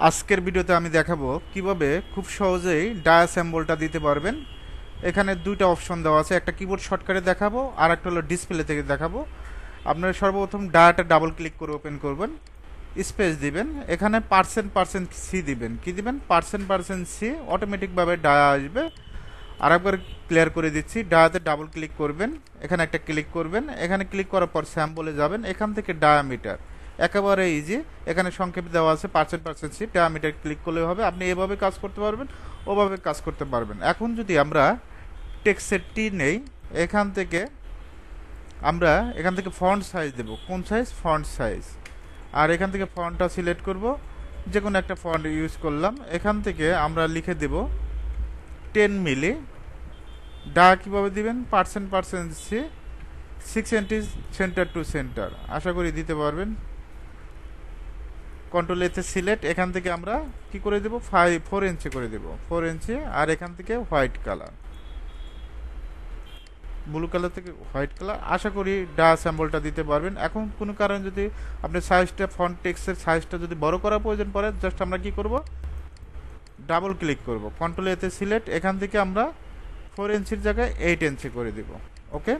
আজকের ভিডিওতে আমি দেখাবো কিভাবে খুব সহজেই ডায়া সিম্বলটা দিতে পারবেন। এখানে দুইটা অপশন দেওয়া আছে, একটা কিবোর্ড শর্টকাটে দেখাবো আর একটা হলো ডিসপ্লে থেকে দেখাবো। আপনারা সর্বপ্রথম ডায়াটা ডাবল ক্লিক করে ওপেন করবেন, স্পেস দিবেন, এখানে পার্সেন্ট সি দিবেন। কি দিবেন? পার্সেন্ট সি, অটোমেটিকভাবে ডায়া আসবে। আরেকবার ক্লিয়ার করে দিচ্ছি, ডায়াতে ডাবল ক্লিক করবেন, এখানে একটা ক্লিক করবেন, এখানে ক্লিক করার পর স্যাম্পলে যাবেন, এখান থেকে ডায়ামিটার একেবারে ইজি, এখানে সংক্ষেপে দেওয়া আছে পার্সেন্ট সি, ডায়ামিটার ক্লিক করলে হবে। আপনি এভাবে কাজ করতে পারবেন, ওভাবে কাজ করতে পারবেন। এখন যদি আমরা টেক্সটের টি নেই, এখান থেকে আমরা ফন্ট সাইজ দেব। কোন সাইজ? Font size. আর এখান থেকে ফন্টটা সিলেক্ট করব, যে কোনো একটা ফন্ট ইউজ করলাম। এখান থেকে আমরা লিখে দেব 10 মিলি। ডা কীভাবে দিবেন? Percent C, 6 inches center to center. আশা করি দিতে পারবেন। কন্ট্রোল এতে সিলেক্ট, এখান থেকে আমরা কি করে দেব? 4 ইঞ্চি করে দেব, 4 ইঞ্চি। আর এখান থেকে হোয়াইট কালার, ব্লু কালার থেকে হোয়াইট কালার। আশা করি ডা স্যাম্বলটা দিতে পারবেন। এখন কোনো কারণে যদি আপনি সাইজটা, ফন্ট টেক্সটের সাইজটা যদি বড় করার প্রয়োজন পড়ে, জাস্ট আমরা কি করব? ডাবল ক্লিক করব, কন্ট্রোল এতে সিলেক্ট, এখান থেকে আমরা 4 ইঞ্চির জায়গায় 8 ইঞ্চি করে দিব। ওকে।